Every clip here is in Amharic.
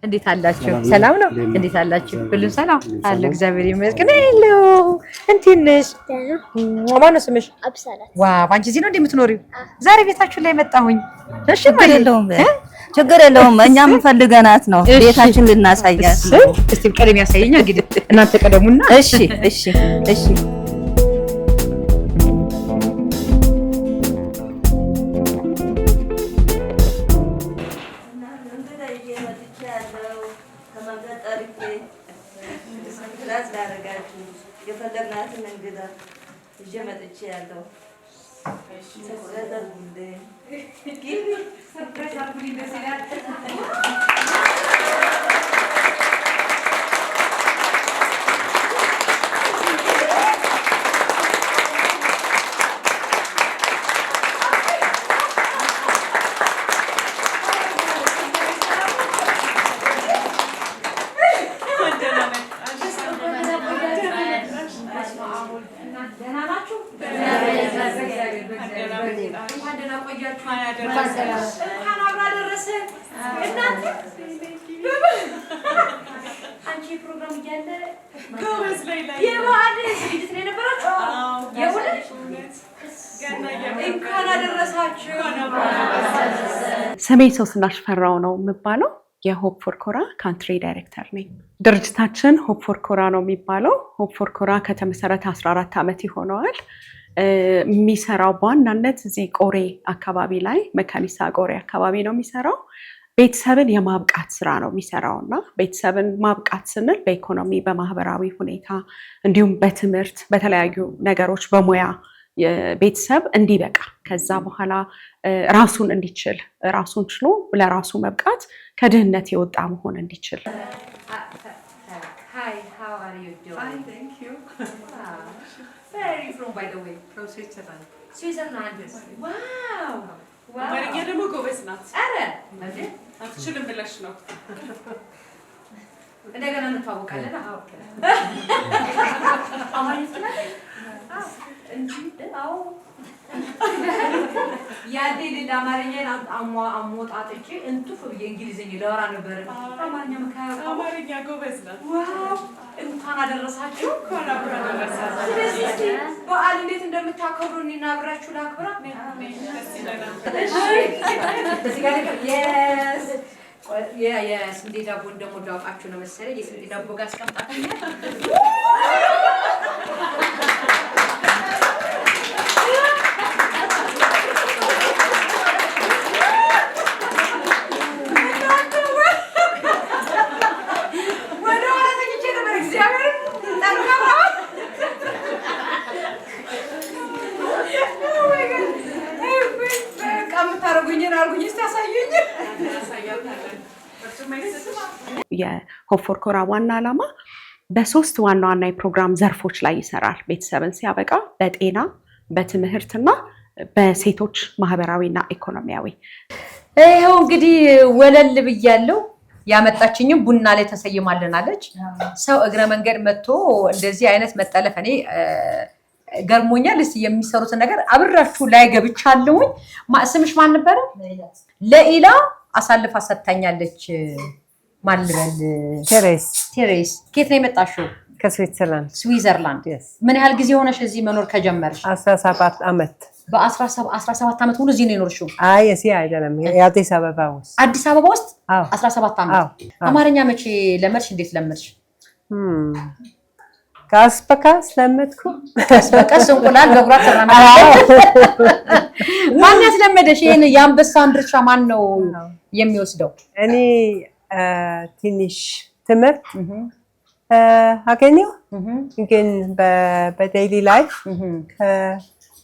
እንዴት አላችሁ? ሰላም ነው? እንዴት አላችሁ? ሁሉ ሰላም አለ እግዚአብሔር ይመስገን። ሄሎ እንዴት ነሽ? ማነው ስምሽ? አብሰላት። ዋው አንቺ እዚህ ነው እንደምትኖሪው? ዛሬ ቤታችሁ ላይ መጣሁኝ። እሺ ችግር የለውም እኛም ፈልገናት ነው ቤታችን ልናሳያት ነው። እስቲ ቀደም ያሳየኛ እንግዲህ እናንተ ቀደሙና። እሺ እሺ እሺ የፈለግናትን እንግዳ ይዤ መጥቼ ያለው ስሜ ሶስና ሽፈራው ነው የሚባለው። የሆፕ ፎር ኮራ ካንትሪ ዳይሬክተር ነኝ። ድርጅታችን ሆፕ ፎር ኮራ ነው የሚባለው። ሆፕ ፎር ኮራ ከተመሰረተ 14 ዓመት ይሆነዋል። የሚሰራው በዋናነት እዚህ ቆሬ አካባቢ ላይ መካኒሳ ቆሬ አካባቢ ነው የሚሰራው። ቤተሰብን የማብቃት ስራ ነው የሚሰራው እና ቤተሰብን ማብቃት ስንል በኢኮኖሚ በማህበራዊ ሁኔታ እንዲሁም በትምህርት በተለያዩ ነገሮች በሙያ ቤተሰብ እንዲበቃ ከዛ በኋላ ራሱን እንዲችል ራሱን ችሎ ለራሱ መብቃት ከድህነት የወጣ መሆን እንዲችል። Hi, how are you doing? Fine, thank you. Wow. Where are you from, by the way? From Switzerland. Switzerland. Wow. Wow. አማርኛ ደግሞ ጎበዝ ናት። አረ እንዴ አትችልም ብለሽ ነው። እንደገና እንተዋወቃለን። አዎ አማርኛ ትላለች። አዎ ያዴል ለአማርኛን አሞጣጥቼ እንጥፍ ብዬ እንግሊዝኛ ላወራ ነበር። አማርኛ መካያ አማርኛ ጎበዝ ናት። ዋው እንኳን አደረሳችሁ። እንኳን አብሮ አደረሳችሁ። ስለዚህ በዓል እንዴት እንደምታከብሩ እኔና አብራችሁ ላክብራ። ደስ ይለናል። እዚህ ጋር የስንዴ ዳቦ እንደምወደው አውቃችሁ ነው መሰለኝ። የስንዴ ዳቦ ጋር አስቀምጣለሁ። የሆፕ ፎር ኮራ ዋና ዓላማ በሶስት ዋና ዋና የፕሮግራም ዘርፎች ላይ ይሰራል። ቤተሰብን ሲያበቃ በጤና በትምህርትና በሴቶች ማህበራዊና ኢኮኖሚያዊ። ይሄው እንግዲህ ወለል ብያለሁ። ያመጣችኝም ቡና ላይ ተሰይማልናለች። ሰው እግረ መንገድ መጥቶ እንደዚህ አይነት መጠለፍ እኔ ገርሞኛል። እስቲ የሚሰሩት ነገር አብራችሁ ላይ ገብቻለሁኝ። ስምሽ ማን ነበር? ለኢላ አሳልፋ ሰጥታኛለች። ማን ልበል? ቴሬስ። ከየት ነው የመጣሽው? ከስዊትዘርላንድ። ስዊዘርላንድ። ምን ያህል ጊዜ ሆነሽ እዚህ መኖር ከጀመርሽ? 17 ዓመት። በ17 ዓመት ሙሉ እዚህ ነው የኖርሽው? አይ እዚህ አይደለም፣ የአዲስ አበባ ውስጥ። አዲስ አበባ ውስጥ 17 ዓመት። አማርኛ መቼ ለመድሽ? እንዴት ለመድሽ? ቀስ በቀስ ለመድኩ። ቀስ በቀስ እንቁላል በእግሯ ተራመደች። ማን ያስለመደሽ? ይሄን የአንበሳውን ድርሻ ማን ነው የሚወስደው? እኔ ትንሽ ትምህርት አገኘሁ፣ ግን በዴይሊ ላይፍ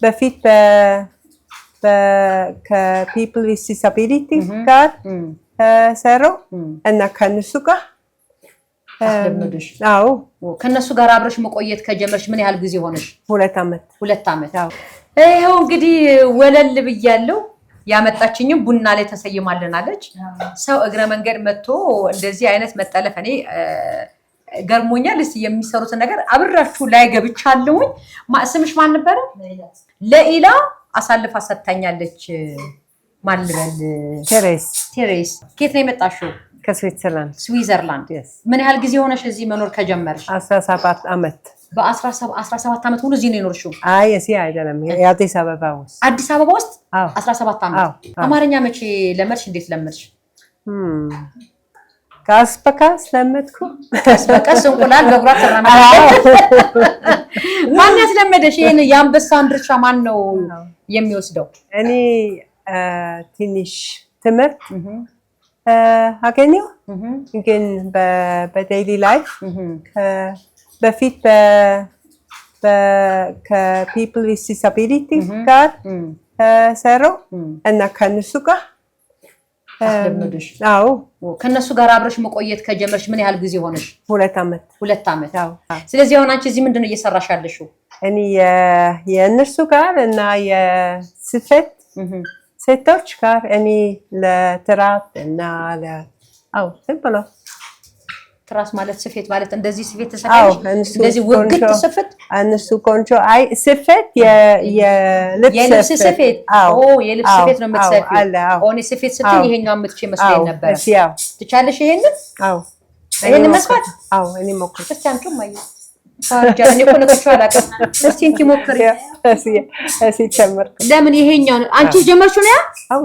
በፊት ከፒፕል ዊዝ ዲስአቢሊቲ ጋር ሰራሁ እና ከእነሱ ጋር አስለመደሽ? አዎ። ከነሱ ጋር አብረሽ መቆየት ከጀመርሽ ምን ያህል ጊዜ ሆነሽ? 2 ዓመት። 2 ዓመት። ይሄው እንግዲህ ወለል ብያለሁ። ያመጣችኝም ቡና ላይ ተሰይማልናለች። ሰው እግረ መንገድ መጥቶ እንደዚህ አይነት መጠለፍ እኔ ገርሞኛል። እስቲ የሚሰሩት ነገር አብራችሁ ላይ ገብቻለሁኝ። ስምሽ ማን ነበር? ለኢላ አሳልፋ ሰጥታኛለች። ማን ልበል? ቴሬስ። ከየት ነው የመጣሽው? ከስዊትዘርላንድ ስዊዘርላንድ። Yes. ምን ያህል ጊዜ ሆነሽ እዚህ መኖር ከጀመርሽ? 17 ዓመት። በ17 ዓመት ሙሉ እዚህ ነው የኖርሽው? አይ እዚህ አይደለም፣ የአዲስ አበባ ውስጥ። አዲስ አበባ ውስጥ? አዎ 17 ዓመት። አዎ። አማርኛ መቼ ለመድሽ? እንዴት ለመድሽ? ቀስ በቀስ ለመድኩ። ቀስ በቀስ እንቁላል በእግሯ ተራመደች። ማን ያስለመደሽ? ይሄን የአንበሳውን ድርሻ ማን ነው የሚወስደው? እኔ ትንሽ ትምህርት አገኘሁ፣ ግን በዴይሊ ላይፍ በፊት ከፒፕል ዊዝ ዲስአቢሊቲ ጋር ሰራሁ እና ከእነሱ ጋር አስለመዱሽ? አዎ። ከእነሱ ጋር አብረሽ መቆየት ከጀመርሽ ምን ያህል ጊዜ ሆነሽ? 2 ዓመት። 2 ዓመት። አዎ። ስለዚህ አሁን አንቺ እዚህ ምንድን ነው እየሰራሽ ያለሽው? እኔ የእነሱ ጋር እና የስፌት ሴቶች ጋር እኔ ለትራስ እና ዝም ብሎ ትራስ ማለት ስፌት ማለት እንደዚህ ስፌት ተሰፋሽ? እንደዚህ ውግት ስፌት? እነሱ ቆንጆ አይ ስፌት የልብስ ስፌት? ኦ የልብስ ስፌት ነው የምትሰፊው? ኦ እኔ ስፌት ስትይ ይሄኛው የምትችይ መስሎኝ ነበር። ትቻለሽ ይሄንን? አዎ ይሄንን መስፋት? አዎ እኔ ሞክር። እስቲ አንቺም ማየ ታርጃለሽ እኮ ነክቹ አላውቅም። እስቲ እንኪ ሞክሪ። እሺ ጨመርኩ። ለምን ይሄኛው አንቺ ጀመርሽው ነው ያ? አዎ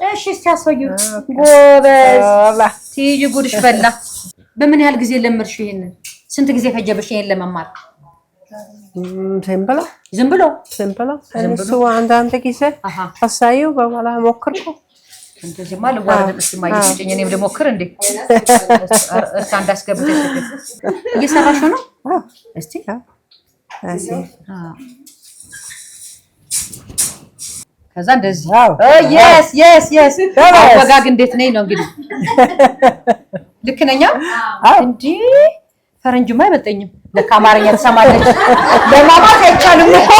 እሺ እስቲ አሳዩ። ጎበዝ ትይጂ ጉድሽ ፈላ። በምን ያህል ጊዜ ለመድሽው ይሄንን? ስንት ጊዜ ፈጀብሽ ይሄን ለመማር? ዝም ብሎ እነሱ አንዳንድ ጊዜ አሳዩ፣ በኋላ ሞክርኩ። እንደዚህማ ልዋረድ። እስቲ ማይጭኝ እኔም ልሞክር እንዴ? እርሳ እንዳስገብተሽ እየሰራሽ ነው? እስቲ ከዛ እንደዚህ yes አወጋግ እንዴት ነኝ ነው እንግዲህ። ልክ ነኝ? እንዴ ፈረንጅማ አይመጣኝም። ለካ አማርኛ ትሰማለች። ለማማት አይቻልም እኮ።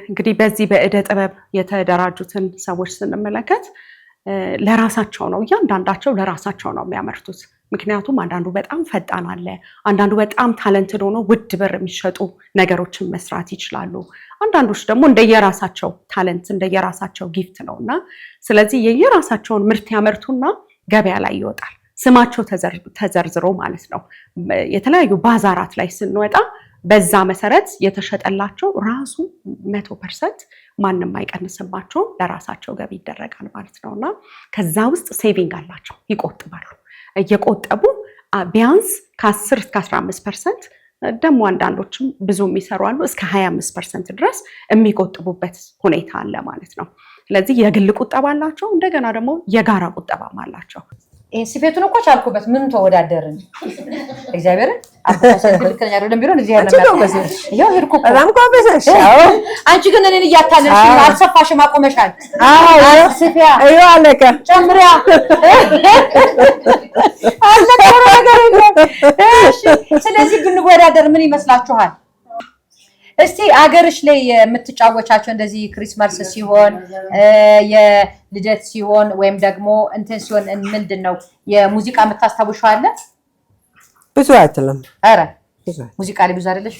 እንግዲህ በዚህ በእደ ጥበብ የተደራጁትን ሰዎች ስንመለከት ለራሳቸው ነው፣ እያንዳንዳቸው ለራሳቸው ነው የሚያመርቱት። ምክንያቱም አንዳንዱ በጣም ፈጣን አለ፣ አንዳንዱ በጣም ታለንትድ ሆኖ ውድ ብር የሚሸጡ ነገሮችን መስራት ይችላሉ። አንዳንዶች ደግሞ እንደየራሳቸው ታለንት እንደየራሳቸው ጊፍት ነውና ስለዚህ የየራሳቸውን ምርት ያመርቱና ገበያ ላይ ይወጣል። ስማቸው ተዘርዝሮ ማለት ነው። የተለያዩ ባዛራት ላይ ስንወጣ በዛ መሰረት የተሸጠላቸው ራሱ 100% ማንንም አይቀንስባቸውም፣ ለራሳቸው ገቢ ይደረጋል ማለት ነውና ከዛ ውስጥ ሴቪንግ አላቸው፣ ይቆጥባሉ። እየቆጠቡ ቢያንስ ከ10 እስከ 15% ደግሞ አንዳንዶችም ብዙ የሚሰሩ አሉ እስከ 25% ድረስ የሚቆጥቡበት ሁኔታ አለ ማለት ነው። ስለዚህ የግል ቁጠባ አላቸው፣ እንደገና ደግሞ የጋራ ቁጠባም አላቸው። ስፌቱን እኮ ቻልኩበት። ምን ተወዳደርን? እግዚአብሔርን አባታችን ልክኛ አይደለም ቢሆን እግዚአብሔር ነበር። ያው ሄድኩ በጣም ቆበሰሽ። አንቺ ግን እኔን እያታለልሽ አልሰፋሽም፣ አቆመሻል። አዎ ስፊያ አዩ አለከ ጨምሪያ አለከ ነገር የለም። እሺ ስለዚህ ብንወዳደር ምን ይመስላችኋል? እስቲ አገርሽ ላይ የምትጫወቻቸው እንደዚህ ክሪስማስ ሲሆን የልደት ሲሆን ወይም ደግሞ እንትን ሲሆን ምንድነው የሙዚቃ የምታስታውሻው አለ? ብዙ አይደለም። አረ ሙዚቃ ላይ ብዙ አይደለሽ?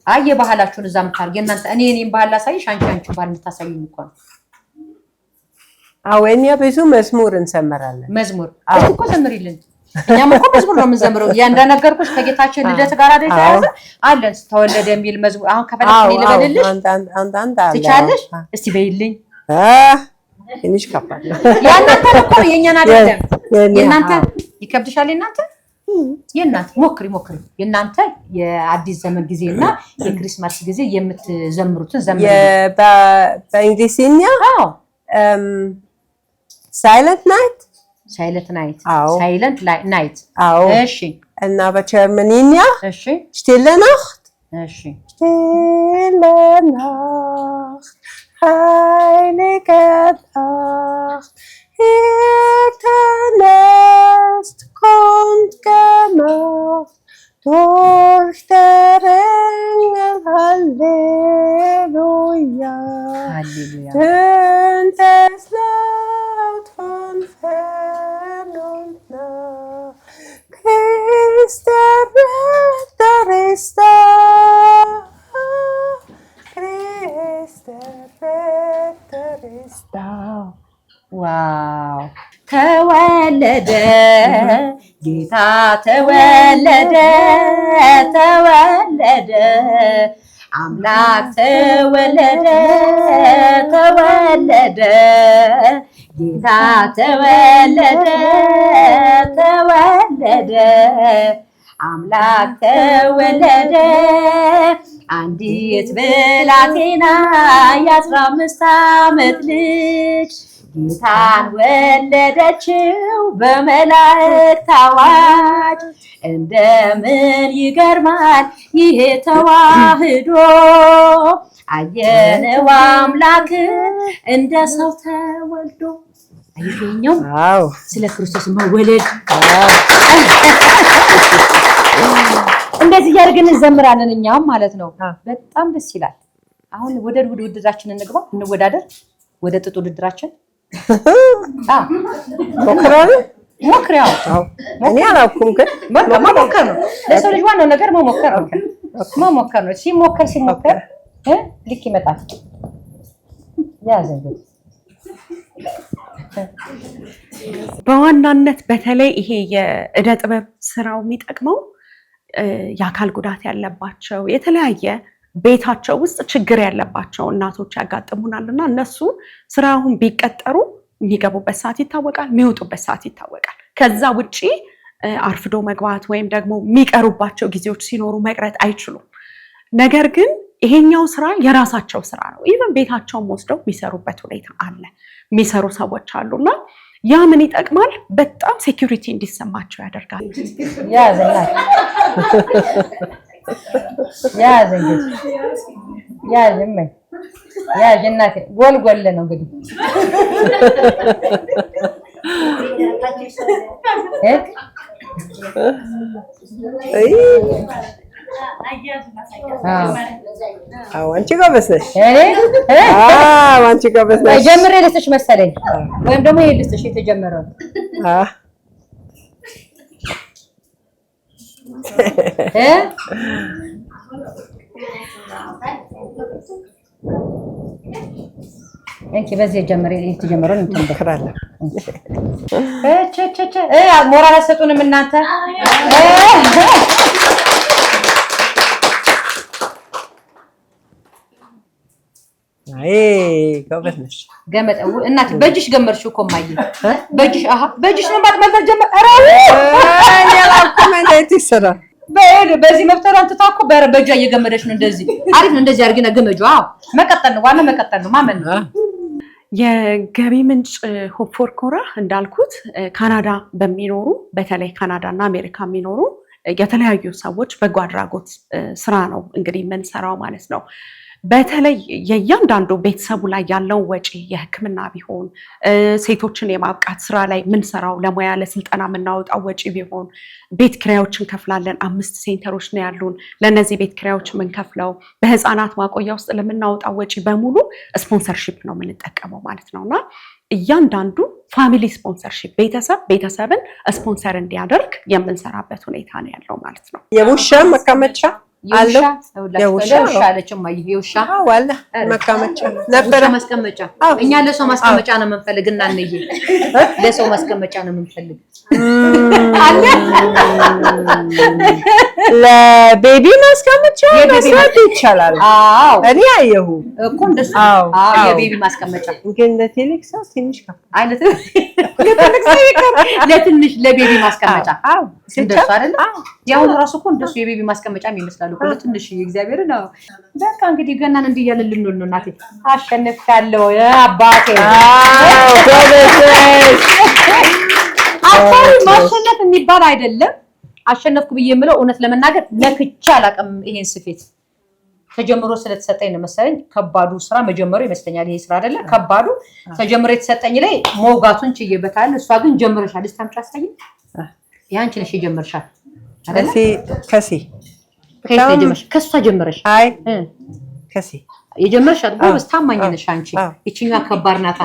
አይ የባህላችሁን እዛ የምታርጊ እናንተ እኔን ባህል ላሳይሽ፣ አንቺ ባህል የምታሳይኝ እኮ ነው። አዎ እኛ ብዙ መዝሙር እንዘምራለን። መዝሙር እስቲ እኮ ዘምሪልን። እኛም እኮ መዝሙር ነው የምንዘምረው። ያንዳነገርኩሽ ከጌታችን ልደት ጋር አይደል ተያዘ አለን ተወለደ የሚል መዝሙር። አሁን ከፈለግሽ ልበልልሽ? አንዳንድ ትቻለሽ? እስቲ በይልኝ። ትንሽ ከባድ ነው። ያንተ እኮ የኛን አይደለም። የናንተ ይከብድሻል። የናንተ ሞክሪ። የናንተ የአዲስ ዘመን ጊዜና የክሪስማስ ጊዜ የምትዘምሩትን ዘምሩ። በእንግሊዝኛ ሳይለንት ናይት ሳይለንት ናይት። እሺ እና በጀርመንኛ እሺ ስቲለ ናcht። እሺ stille Nacht, heilige Nacht, Hirtenest Grundgemacht, durch der Engel, Halleluja, tönt es laut von fern und nah, Christ der Retter ist da, Christ der Retter ist da. ዋው ተወለደ ጌታ ተወለደ ተወለደ አምላክ ተወለደ ተወለደ ጌታ ተወለደ ተወለደ አምላክ ተወለደ አንዲት ብላቴና የ15 ዓመት ልጅ ጌታን ወለደችው በመላእክት አዋጅ እንደምን ይገርማል ይሄ ተዋህዶ አየነው አምላክ እንደ ሰው ተወልዶ አይገኘው ስለ ክርስቶስ መወለድ እንደዚህ ያርገን እንዘምራለን እኛም ማለት ነው በጣም ደስ ይላል አሁን ወደ ውድድራችን እንግባ እንወዳደር ወደ ጥጥ ውድድራችን ሞክሪያው እኔ አላውኩም ግን መሞከር ነው ለሰው ልጅ ዋናው ነገር መሞከር ነው ሲሞከር ልክ ይመጣል ያዘንግ በዋናነት በተለይ ይሄ የእደ ጥበብ ስራው የሚጠቅመው የአካል ጉዳት ያለባቸው የተለያየ ቤታቸው ውስጥ ችግር ያለባቸው እናቶች ያጋጥሙናልና እነሱ ስራውን ቢቀጠሩ የሚገቡበት ሰዓት ይታወቃል የሚወጡበት ሰዓት ይታወቃል ከዛ ውጪ አርፍዶ መግባት ወይም ደግሞ የሚቀሩባቸው ጊዜዎች ሲኖሩ መቅረት አይችሉም ነገር ግን ይሄኛው ስራ የራሳቸው ስራ ነው ኢቭን ቤታቸውን ወስደው የሚሰሩበት ሁኔታ አለ የሚሰሩ ሰዎች አሉና ያ ምን ይጠቅማል በጣም ሴኩሪቲ እንዲሰማቸው ያደርጋል ያዝናት ጎልጎል ነው እንግዲህ አንቺ ጎበዝ ነሽ አንቺ ጎበዝ ነሽ ጀምሬ ልስጥሽ መሰለኝ ወይም ደግሞ ይሄ ልስጥሽ የተጀመረው እንኪ በዚህ ጀምሬ የተጀመረው እንተንበክራለን ሞራል አሰጡንም እናንተ ጎበዝ ነሽ ገመድ እናት በእጅሽ ገመርሽው እኮ ማየ በእጅሽ ነው ማጥመልመል ጀመር ያላውኩም እንዴት ይሰራል በዚህ መፍተራን ተታኮ በእጇ እየገመደሽ ነው እንደዚህ አሪፍ ነው እንደዚህ አድርጊና ገመጁ መቀጠል ነው ዋና መቀጠል ነው ማመን ነው የገቢ ምንጭ ሆፕ ፎር ኮራ እንዳልኩት ካናዳ በሚኖሩ በተለይ ካናዳ እና አሜሪካ የሚኖሩ የተለያዩ ሰዎች በጎ አድራጎት ስራ ነው እንግዲህ የምንሰራው ማለት ነው በተለይ የእያንዳንዱ ቤተሰቡ ላይ ያለው ወጪ የሕክምና ቢሆን ሴቶችን የማብቃት ስራ ላይ ምንሰራው ለሙያ ለስልጠና የምናወጣው ወጪ ቢሆን ቤት ኪራዮችን ከፍላለን 5 ሴንተሮች ነው ያሉን ለነዚህ ቤት ኪራዮች ምንከፍለው በህፃናት ማቆያ ውስጥ ለምናወጣው ወጪ በሙሉ ስፖንሰርሺፕ ነው የምንጠቀመው ማለት ነውና እያንዳንዱ ፋሚሊ ስፖንሰርሺፕ ቤተሰብን ስፖንሰር እንዲያደርግ የምንሰራበት ሁኔታ ነው ያለው ማለት ነው የውሻ መቀመጫ አለው የውሻ አለችም የውሻ ዋላ መቀመጫ ነበር ማስቀመጫ እኛ ለሰው ማስቀመጫ ነው የምንፈልግና እንዬ ለሰው ማስቀመጫ ነው የምንፈልግ ለቤቢ ማስቀመጫ መስራት ይቻላል እኔ አየሁ እኮ እንደሱ የቤቢ ማስቀመጫ ግን ለቴሌክስ ትንሽ አይነት ለትንሽ ለቤቢ ማስቀመጫ እንደሱ አይደል ያው ራሱ እኮ እንደሱ የቤቢ ማስቀመጫ ይመስላል እኮ ለትንሽ እግዚአብሔር ነው በቃ እንግዲህ ገናን እንዲያለን ልንል ነው እናቴ አሸነፍካለሁ አባቴ ማሸነፍ የሚባል አይደለም አሸነፍኩ ብዬ የምለው እውነት ለመናገር ለክቻ አላቀም ይሄን ስፌት ተጀምሮ ስለተሰጠኝ ነው መሰለኝ ከባዱ ስራ መጀመሩ ይመስለኛል ይሄ ስራ አይደለ ከባዱ ተጀምሮ የተሰጠኝ ላይ ሞጋቱን ችዬበታል እሷ ግን ጀምረሻል እስታምጫ አስተኝ ያንቺ ነሽ የጀመርሻል አይደለ ከሷ ጀምረሽ አይ ከሲ የጀመርሻት ጎበዝ ታማኝ ነሽ አንቺ እቺኛ ከባድ ናታ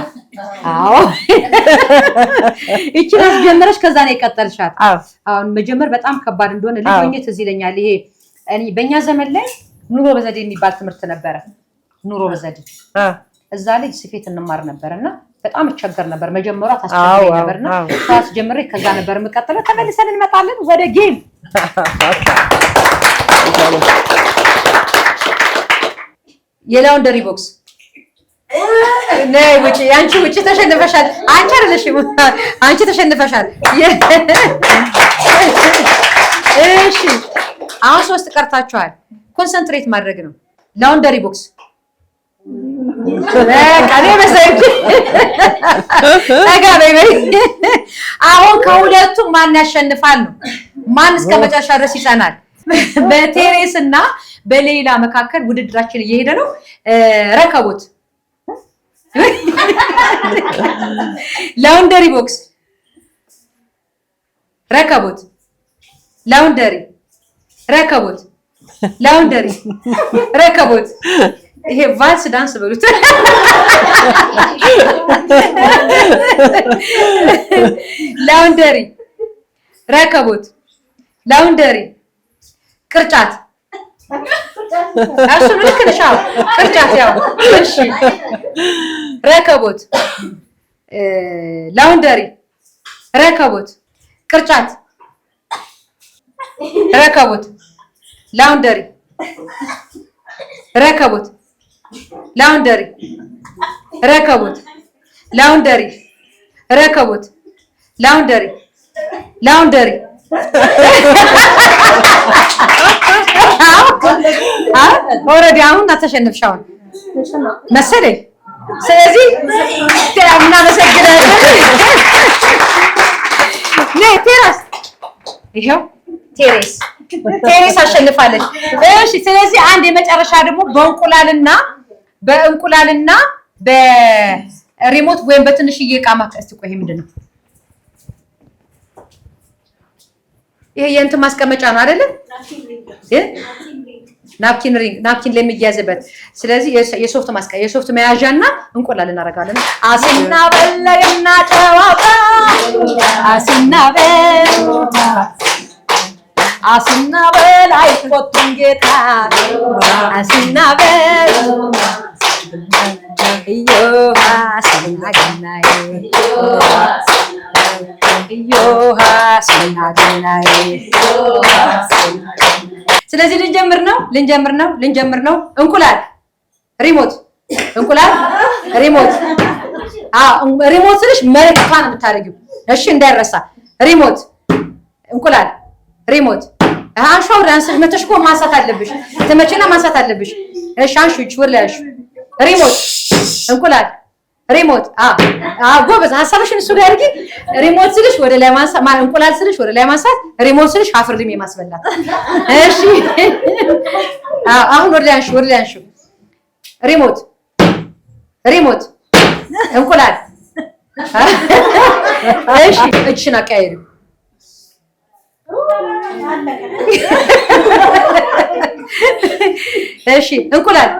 አዎ እቺን ጀመረሽ ከዛ ነው የቀጠልሻት አሁን መጀመር በጣም ከባድ እንደሆነ ልጅ ትዝ ይለኛል ይሄ እኔ በእኛ ዘመን ላይ ኑሮ በዘዴ የሚባል ትምህርት ነበረ ኑሮ በዘዴ እዛ ላይ ስፌት እንማር ነበርና በጣም እቸገር ነበር። መጀመሪያ ታስቸግረኝ ነበርና ታስ ጀምሬ ከዛ ነበር የምቀጥለው። ተመልሰን እንመጣለን ወደ ጌም። የላውንደሪ ቦክስ ነይ ውጪ። አንቺ ውጪ ተሸንፈሻል። አንቺ አይደለሽም፣ አንቺ ተሸንፈሻል። እሺ አሁን 3 ቀርታችኋል። ኮንሰንትሬት ማድረግ ነው። ላውንደሪ ቦክስ ካኔ መሰለኝ አጋበይ። አሁን ከሁለቱ ማን ያሸንፋል ነው? ማን እስከ መጨረሻ ድረስ ይጸናል? በቴሬስ እና በሌላ መካከል ውድድራችን እየሄደ ነው። ረከቦት ላውንደሪ ቦክስ ረከቦት ላውንደሪ ረከቦት ላውንደሪ ረከቦት። ይሄ ቫልስ ዳንስ በሉት። ላውንደሪ ረከቦት ላውንደሪ ቅርጫት። እሱ ልክ ነሽ። ቅርጫት ያው እሺ። ረከቦት ላውንደሪ ረከቦት ቅርጫት ረከቦት ላውንደሪ ረከቦት ላውንደሪ ረከቦት ላውንደሪ ረከቦት ላውንደሪ ላውንደሪ ኦልሬዲ አሁን ተሸንፍሻውን መሰለኝ። ስለዚህ እናመሰግናለን። ነይ ቴራስ፣ ይሄው ቴሬስ አሸንፋለች። እሺ ስለዚህ አንድ የመጨረሻ ደግሞ በእንቁላልና በሪሞት ወይም በትንሽዬ ዕቃ ማከስት። ቆይ ይሄ ምንድነው? ይሄ የእንትን ማስቀመጫ ነው አይደለ? ናፕኪን ላይ የሚያዝበት። ስለዚህ የሶፍት መያዣና እንቁላል እናደርጋለን። አሲና በለና ጨዋታ አሲና በል አይቆጡም ጌታ አሲና በል እዮሃ ሰናገናዬ እዮሃ ሰናገናዬ። ስለዚህ ልንጀምር ነው። እንቁላል ሪሞት ሪሞት ስልሽ መልካም የምታደርጊው እሺ፣ እንዳይረሳ። ሪሞት እንቁላል ሪሞት አንሻው ዳንስ መተሽኮ ማንሳት አለብሽ። ተመቸና ማንሳት አለብሽ። እሺ አንሹ ይወላሽ ሪሞት እንቁላል ሪሞት ጎበዝ። ሐሳብሽን እሱ ጋር አድርጊ። ሪሞት ስልሽ ወደ ላይ ማንሳት፣ እንቁላል ስልሽ ወደ ላይ ማንሳት፣ ሪሞት ስልሽ አፍርልም የማስበላት። እሺ አሁን ወደ ላይ አንሹ። ሪሞት እንቁላል። እሺ እጅሽን አቀያይሪ። እሺ እንቁላል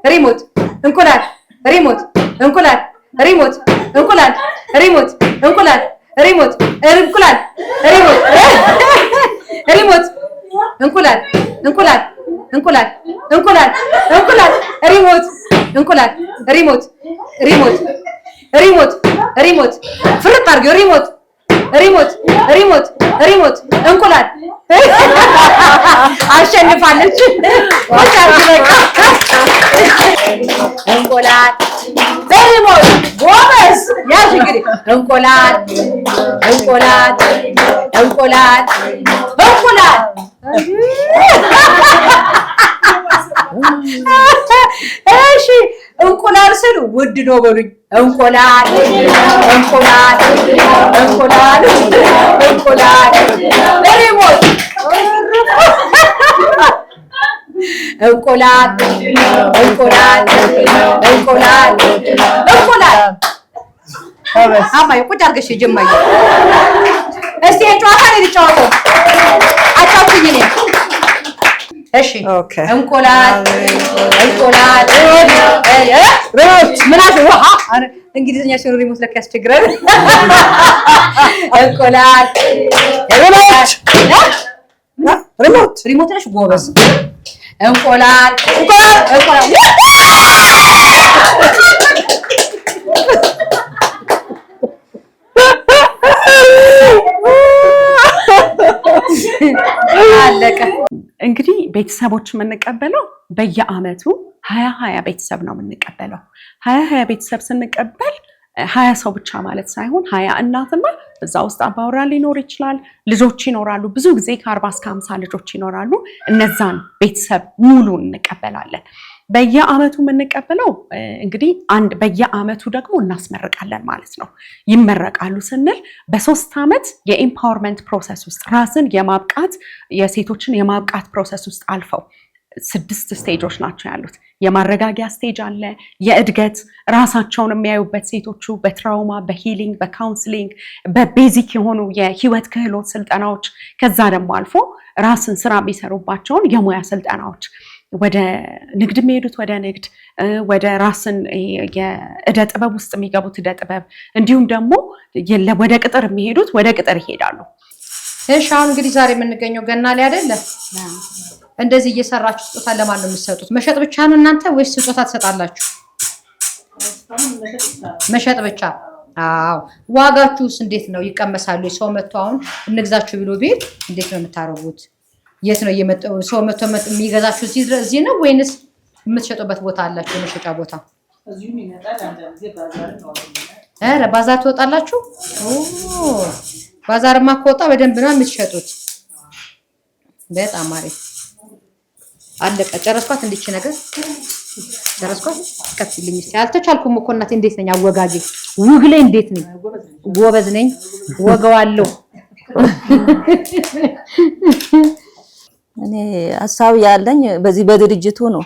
ሪሞት እንቁላል ሪሞት እንቁላል ሪሞት እንቁላል ሪሞት እንቁላል ሪሞት እንቁላል ሪሞት ሪሞት እንቁላል እንቁላል እንቁላል እንቁላል እንቁላል ሪሞት እንቁላል ሪሞት ሪሞት ሪሞት ሪሞት ፍርጥ አድርጊው። ሪሞት እንቁላል አሸንፋለች። እንቁላል በሪሞት ጎበዝ። ያዥ እንግዲህ እንቁላል እሺ እንቁላል ስል ውድ ነው በሉኝ። እንቁላል በሪሞት እንቁላል አማዬ ቁጭ አድርገሽ ጀማዬ። እስቲ ጨዋታ ነው ልጫወተው። አጫውትኝ እኔ። እሺ እንቁላል ምን ውሃ እንግሊዝኛ ሲሆን ሪሞት ለካ ያስቸግራል። እንቁላል ሪሞት ነሽ ጎበዝ። እንቁላል አለቀ። እንግዲህ ቤተሰቦች የምንቀበለው በየአመቱ 20 ቤተሰብ ነው የምንቀበለው። 20 ቤተሰብ ስንቀበል 20 ሰው ብቻ ማለት ሳይሆን 20 እናትና እዛ ውስጥ አባወራ ሊኖር ይችላል፣ ልጆች ይኖራሉ። ብዙ ጊዜ ከ40 እስከ 50 ልጆች ይኖራሉ። እነዛን ቤተሰብ ሙሉ እንቀበላለን። በየአመቱ የምንቀበለው እንግዲህ በየአመቱ ደግሞ እናስመርቃለን ማለት ነው። ይመረቃሉ ስንል በ3 አመት የኢምፓወርመንት ፕሮሰስ ውስጥ ራስን የማብቃት የሴቶችን የማብቃት ፕሮሰስ ውስጥ አልፈው 6 ስቴጆች ናቸው ያሉት። የማረጋጊያ ስቴጅ አለ፣ የእድገት ራሳቸውን የሚያዩበት ሴቶቹ በትራውማ በሂሊንግ በካውንስሊንግ በቤዚክ የሆኑ የህይወት ክህሎት ስልጠናዎች፣ ከዛ ደግሞ አልፎ ራስን ስራ የሚሰሩባቸውን የሙያ ስልጠናዎች፣ ወደ ንግድ የሚሄዱት ወደ ንግድ፣ ወደ ራስን የእደ ጥበብ ውስጥ የሚገቡት እደ ጥበብ፣ እንዲሁም ደግሞ ወደ ቅጥር የሚሄዱት ወደ ቅጥር ይሄዳሉ። እሺ አሁን እንግዲህ ዛሬ የምንገኘው ገና ላይ አይደለ? እንደዚህ እየሰራችሁ ስጦታ ለማን ነው የምትሰጡት? መሸጥ ብቻ ነው እናንተ ወይስ ስጦታ ትሰጣላችሁ? መሸጥ ብቻ። አዎ። ዋጋችሁስ እንዴት ነው? ይቀመሳሉ? ሰው መጥቶ አሁን እንግዛችሁ ብሎ ቤት እንዴት ነው የምታረጉት? የት ነው እየመጣው ሰው መጥቶ የሚገዛችሁ? እዚህ ነው ወይንስ የምትሸጡበት ቦታ አላችሁ? የመሸጫ ቦታ እዚሁ ይመጣል። አንዳንድ ጊዜ ባዛር ነው። ባዛር ትወጣላችሁ? ባዛርማ ከወጣ በደንብ ነው የምትሸጡት። በጣም አሪፍ። አለቀ። ጨረስኳት። እንዲች ነገር ጨረስኳት። ቀጥልኝ እስኪ። አልተቻልኩም እኮ እናቴ። እንዴት ነኝ? አወጋጌ ውግ ላይ እንዴት ነኝ? ጎበዝ ነኝ። ወገዋለሁ። እኔ ሀሳብ ያለኝ በዚህ በድርጅቱ ነው።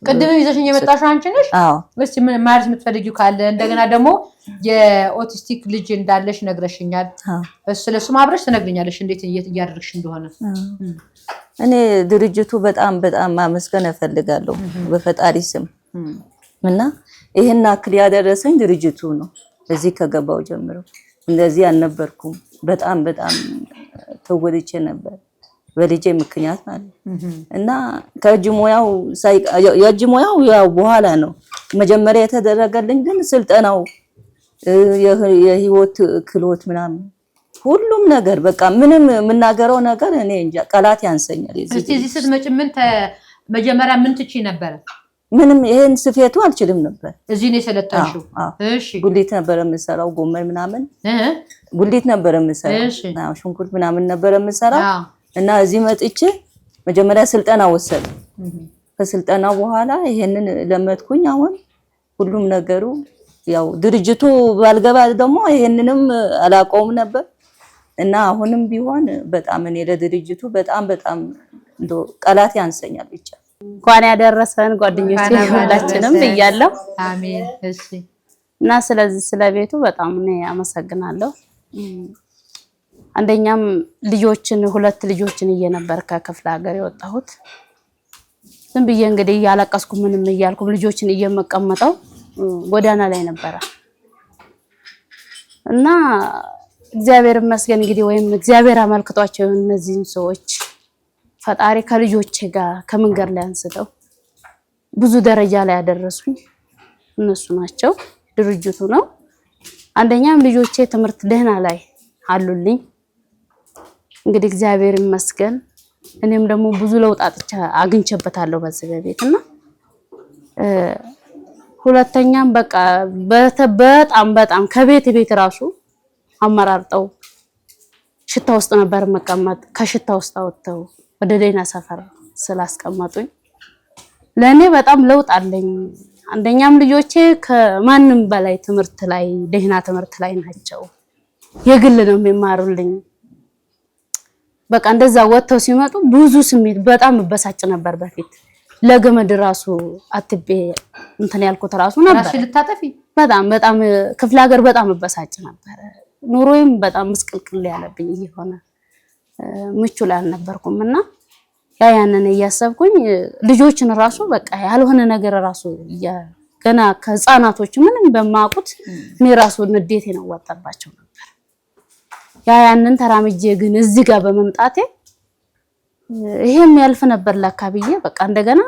ቅድም ይዘሽኝ የመጣሽው አንቺ ነሽ? አዎ። እስቲ ምን ማለት የምትፈልጊው ካለ እንደገና ደግሞ የኦቲስቲክ ልጅ እንዳለሽ ነግረሽኛል። ስለሱም አብረሽ ትነግሪኛለሽ እንዴት እያደረግሽ እንደሆነ። እኔ ድርጅቱ በጣም ማመስገን እፈልጋለሁ በፈጣሪ ስም እና ይሄን አክል ያደረሰኝ ድርጅቱ ነው። እዚህ ከገባው ጀምሮ እንደዚህ አልነበርኩም። በጣም ተወልጄ ነበር በልጄ ምክንያት ማለት እና ከእጅ ሙያው ያው በኋላ ነው መጀመሪያ የተደረገልኝ። ግን ስልጠናው የህይወት ክህሎት ምናምን ሁሉም ነገር በቃ ምንም የምናገረው ነገር እኔ እንጃ ቃላት ያንሰኛል። እዚህ ስትመጪ መጀመሪያ ምን ትቺ ነበር? ምንም ይሄን ስፌቱ አልችልም ነበር። እዚህ ነው የሰለጠንሽው? እሺ። ጉሊት ነበር የምሰራው፣ ጎመን ምናምን ጉሊት ነበር የምሰራው፣ ሽንኩርት ምናምን ነበር የምሰራው። እና እዚህ መጥቼ መጀመሪያ ስልጠና ወሰደ። ከስልጠና በኋላ ይሄንን ለመድኩኝ። አሁን ሁሉም ነገሩ ያው ድርጅቱ ባልገባ ደግሞ ይሄንንም አላቆም ነበር። እና አሁንም ቢሆን በጣም እኔ ለድርጅቱ በጣም እንደው ቃላት ያንሰኛል ብቻ። እንኳን ያደረሰን ጓደኞቼ ሁላችንም ብያለሁ። አሜን። እሺ። እና ስለዚህ ስለቤቱ በጣም እኔ አመሰግናለሁ። አንደኛም ሁለት ልጆችን እየነበር ከክፍለ ሀገር የወጣሁት ዝም ብዬ እንግዲህ ያለቀስኩ ምንም እያልኩ ልጆችን እየመቀመጠው ጎዳና ላይ ነበር እና እግዚአብሔር ይመስገን እንግዲህ ወይም እግዚአብሔር አመልክቷቸው እነዚህን ሰዎች ፈጣሪ ከልጆቼ ጋር ከመንገድ ላይ አንስተው ብዙ ደረጃ ላይ ያደረሱኝ እነሱ ናቸው። ድርጅቱ ነው። አንደኛም ልጆቼ ትምህርት ደህና ላይ አሉልኝ። እንግዲህ እግዚአብሔር ይመስገን እኔም ደግሞ ብዙ ለውጥ አግኝቼበታለሁ በዚህ ቤትና ሁለተኛም በቃ በጣም ከቤት ራሱ አመራርጠው ሽታ ውስጥ ነበር መቀመጥ። ከሽታ ውስጥ አወጣው ወደ ደህና ሰፈር ስላስቀመጡኝ ለኔ በጣም ለውጥ አለኝ። አንደኛም ልጆቼ ከማንም በላይ ትምህርት ላይ ደህና ትምህርት ላይ ናቸው። የግል ነው የሚማሩልኝ። በቃ እንደዛ ወጥተው ሲመጡ ብዙ ስሜት በጣም በሳጭ ነበር። በፊት ለገመድ ራሱ አትቤ እንትን ያልኩት ራሱ ነበር። ራስሽ ልታጠፊ በጣም ክፍለ ሀገር በጣም በሳጭ ነበር። ኑሮዬም በጣም ምስቅልቅል ያለብኝ እየሆነ ምቹ ላይ አልነበርኩም እና ያንን እያሰብኩኝ ልጆችን ራሱ በቃ ያልሆነ ነገር ራሱ ገና ከህፃናቶች ምንም በማያውቁት እኔ ራሱ ንዴቴ ነው ወጣባቸው ነበር። ያንን ተራምጄ ግን እዚህ ጋር በመምጣቴ ይሄም ያልፍ ነበር ለካ ብዬ በቃ እንደገና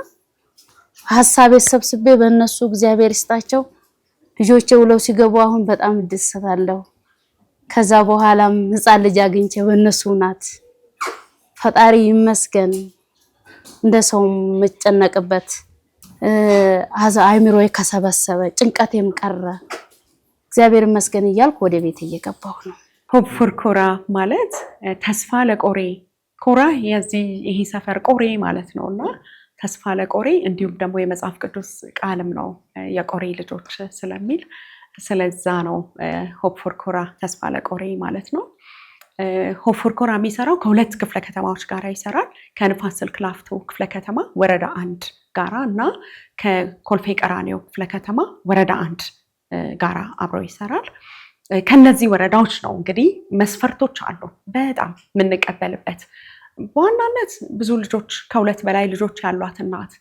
ሐሳቤ ሰብስቤ በእነሱ እግዚአብሔር ይስጣቸው ልጆቼ ውለው ሲገቡ አሁን በጣም እደሰታለሁ። ከዛ በኋላም ህፃን ልጅ አግኝቼ በእነሱ ናት ፈጣሪ ይመስገን እንደ ሰው መጨነቅበት አይምሮዬ ከሰበሰበ ጭንቀቴም ቀረ እግዚአብሔር ይመስገን እያልኩ ወደ ቤት እየገባሁ ነው። ሆፕ ፎር ኮራ ማለት ተስፋ ለቆሬ ኮራ ይሄ ሰፈር ቆሬ ማለት ነውና ተስፋ ለቆሬ እንዲሁም ደግሞ የመጽሐፍ ቅዱስ ቃልም ነው የቆሬ ልጆች ስለሚል ስለዛ ነው ሆፕ ፎር ኮራ ተስፋ ለቆሬ ማለት ነው። ሆፕ ፎር ኮራ የሚሰራው ከሁለት ክፍለ ከተማዎች ጋር ይሰራል። ከንፋስ ስልክ ላፍቶ ክፍለ ከተማ ወረዳ 1 ጋራ እና ከኮልፌ ቀራኒዮ ክፍለ ከተማ ወረዳ 1 ጋራ አብሮ ይሰራል። ከነዚህ ወረዳዎች ነው እንግዲህ መስፈርቶች አሉ በጣም የምንቀበልበት። በዋናነት ብዙ ልጆች ከሁለት በላይ ልጆች ያሏት እናት፣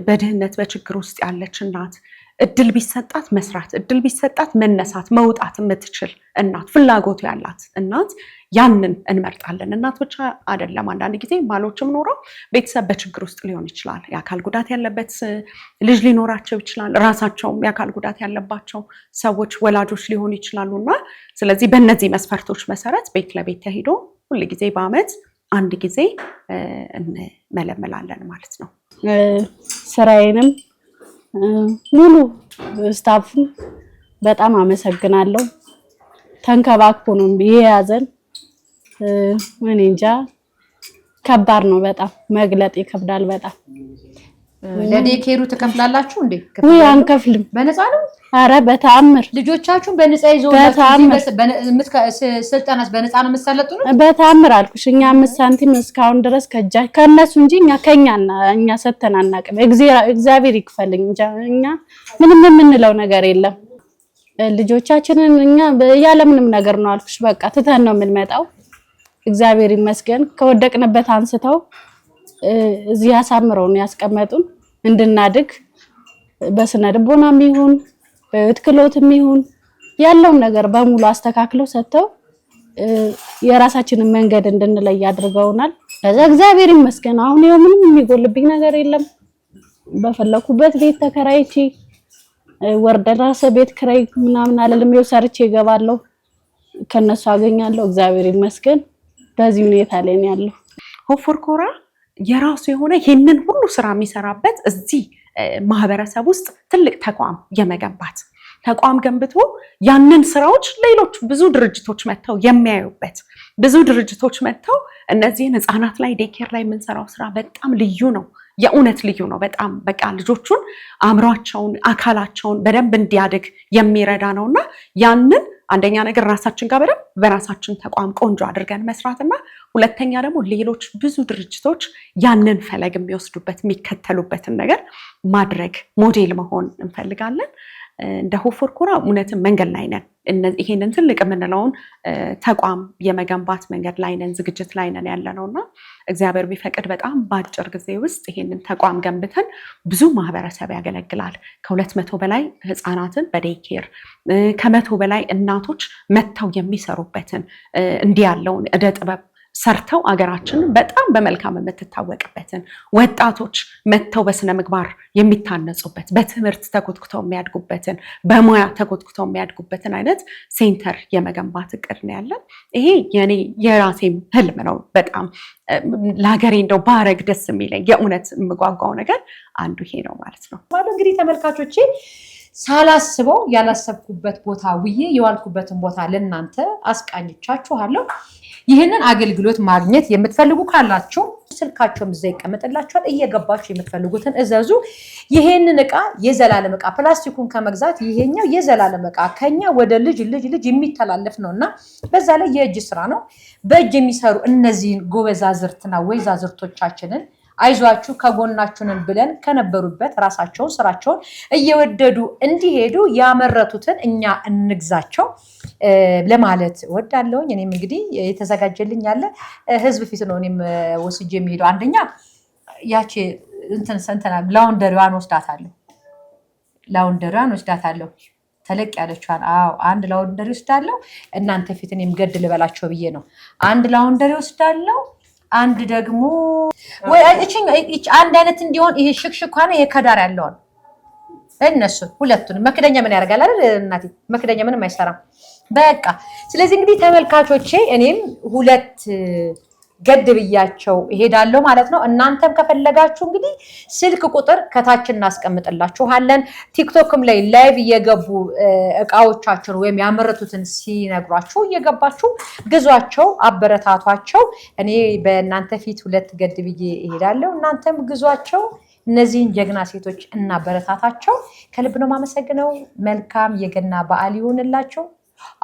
በድህነት በችግር ውስጥ ያለች እናት፣ እድል ቢሰጣት መስራት፣ እድል ቢሰጣት መነሳት መውጣት የምትችል እናት፣ ፍላጎቱ ያላት እናት ያንን እንመርጣለን። እናት ብቻ አይደለም፣ አንዳንድ ጊዜ ባሎችም ኖረው ቤተሰብ በችግር ውስጥ ሊሆን ይችላል። የአካል ጉዳት ያለበት ልጅ ሊኖራቸው ይችላል። ራሳቸውም የአካል ጉዳት ያለባቸው ሰዎች ወላጆች ሊሆኑ ይችላሉና ስለዚህ በእነዚህ መስፈርቶች መሰረት ቤት ለቤት ተሄዶ ሁል ጊዜ በአመት አንድ ጊዜ እንመለመላለን ማለት ነው። ስራዬንም ሙሉ ስታፉን በጣም አመሰግናለሁ። ተንከባክቦ ነው የያዘን። እኔ እንጃ ከባድ ነው በጣም መግለጥ ይከብዳል በጣም። ለዴኬሩ ትከፍላላችሁ እንዴ? ወይ አንከፍልም። በነፃ ነው? አረ በተአምር ልጆቻችሁን በነፃ ይዘው ስልጠናስ በነፃ ነው የምትሰለጥኑት? በተአምር አልኩሽ። እኛ 5 ሳንቲም እስካሁን ድረስ ከነሱ እንጂ እኛ ሰተን አናውቅም። እግዚአብሔር ይክፈልኝ እንጂ እኛ ምንም የምንለው ነገር የለም። ልጆቻችንን እኛ ያለምንም ነገር ነው አልኩሽ። በቃ ትተን ነው የምንመጣው። እግዚአብሔር ይመስገን ከወደቅንበት አንስተው እዚህ ያሳምረውን ያስቀመጡን እንድናድግ በስነ ልቦናም ይሁን በህይወት ክህሎትም ይሁን ያለውን ነገር በሙሉ አስተካክለው ሰጥተው የራሳችንን መንገድ እንድንለይ አድርገውናል። ለዛ እግዚአብሔር ይመስገን አሁን ይኸው ምንም የሚጎልብኝ ነገር የለም። በፈለኩበት ቤት ተከራይቼ ወርደራሰ ቤት ክራይ ምናምን አለልም ይኸው ሰርቼ እገባለሁ፣ ከነሱ አገኛለሁ። እግዚአብሔር ይመስገን በዚህ ሁኔታ ላይ ነው ያለው። ሆፕ ፎር ኮራ የራሱ የሆነ ይሄንን ሁሉ ስራ የሚሰራበት እዚህ ማህበረሰብ ውስጥ ትልቅ ተቋም የመገንባት ተቋም ገንብቶ ያንን ስራዎች ሌሎች ብዙ ድርጅቶች መጥተው የሚያዩበት ብዙ ድርጅቶች መጥተው እነዚህን ህፃናት ላይ ዴኬር ላይ የምንሰራው ስራ በጣም ልዩ ነው። የእውነት ልዩ ነው በጣም በቃ ልጆቹን አእምሯቸውን አካላቸውን በደንብ እንዲያድግ የሚረዳ ነውና ያንን አንደኛ ነገር ራሳችን ጋር በራሳችን ተቋም ቆንጆ አድርገን መስራትና ሁለተኛ ደግሞ ሌሎች ብዙ ድርጅቶች ያንን ፈለግ የሚወስዱበት የሚከተሉበትን ነገር ማድረግ ሞዴል መሆን እንፈልጋለን። እንደ ሆፕ ፎር ኮራ እውነትም መንገድ ላይ ነን። ይሄንን ትልቅ የምንለውን ተቋም የመገንባት መንገድ ላይ ነን፣ ዝግጅት ላይ ነን ያለነውና እግዚአብሔር ቢፈቅድ በጣም በአጭር ጊዜ ውስጥ ይሄንን ተቋም ገንብተን ብዙ ማህበረሰብ ያገለግላል። ከ200 በላይ ህፃናትን በዴይኬር ከ100 በላይ እናቶች መጥተው የሚሰሩበትን እንዲህ ያለውን እደ ጥበብ ሰርተው አገራችንን በጣም በመልካም የምትታወቅበትን ወጣቶች መጥተው በስነ ምግባር የሚታነጹበት በትምህርት ተኮትኩተው የሚያድጉበትን በሙያ ተኮትኩተው የሚያድጉበትን አይነት ሴንተር የመገንባት እቅድ ነው ያለን። ይሄ የራሴም ህልም ነው። በጣም ለሀገሬ እንደው ባረግ ደስ የሚለኝ የእውነት የምጓጓው ነገር አንዱ ይሄ ነው ማለት ነው። እንግዲህ ተመልካቾቼ ሳላስበው ያላሰብኩበት ቦታ ውዬ የዋልኩበትን ቦታ ለእናንተ አስቃኝቻችኋለሁ። ይህንን አገልግሎት ማግኘት የምትፈልጉ ካላችሁ ስልካቸውም እዛ ይቀመጥላችኋል። እየገባችሁ የምትፈልጉትን እዘዙ። ይሄንን እቃ የዘላለም እቃ ፕላስቲኩን ከመግዛት ይሄኛው የዘላለም እቃ ከኛ ወደ ልጅ የሚተላለፍ ነውና በዛ ላይ የእጅ ስራ ነው። በእጅ የሚሰሩ እነዚህን ጎበዛዝርትና ወይዛዝርቶቻችንን አይዟችሁ ከጎናችሁንን ብለን ከነበሩበት ራሳቸውን ስራቸውን እየወደዱ እንዲሄዱ ያመረቱትን እኛ እንግዛቸው ለማለት እወዳለሁኝ። እኔም እንግዲህ የተዘጋጀልኝ ያለ ህዝብ ፊት ነው እኔም ወስጄ የሚሄደው። አንደኛ ያቺ እንትን ላውንደሪዋን ወስዳታለሁ ተለቅ ያለችዋን። አንድ ላውንደሪ ወስዳለሁ። እናንተ ፊት እኔም ገድ ልበላቸው ብዬ ነው። አንድ ላውንደሪ ወስዳለሁ። አንድ ደግሞ ወይ እቺ አንድ አይነት እንዲሆን ይሄ ሽክሽኳ ነው ይሄ ከዳር ያለውን እነሱ ሁለቱን መክደኛ ምን ያደርጋል አይደል እናቴ መክደኛ ምንም አይሰራም በቃ ስለዚህ እንግዲህ ተመልካቾቼ እኔም ሁለት ገድብያቸው እሄዳለሁ ማለት ነው እናንተም ከፈለጋችሁ እንግዲህ ስልክ ቁጥር ከታች እናስቀምጥላችኋለን ቲክቶክም ላይ ላይቭ እየገቡ እቃዎቻቸውን ወይም ያመረቱትን ሲነግሯችሁ እየገባችሁ ግዟቸው አበረታቷቸው እኔ በእናንተ ፊት ሁለት ገድብዬ እሄዳለሁ እናንተም ግዟቸው እነዚህን ጀግና ሴቶች እናበረታታቸው ከልብ ነው ማመሰግነው መልካም የገና በዓል ይሁንላችሁ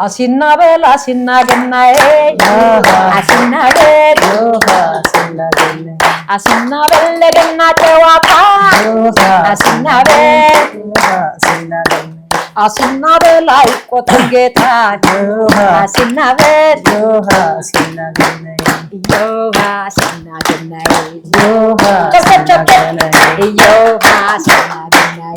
አሲና በል አሲና ገናዬ አሲና በል አሲና በል ለገና ጨዋታ አሲና በል አሲና በል አይቆጥር ጌታ አሲና በል አሲና ገናዬ አሲና ገናዬ አሲና ገናዬ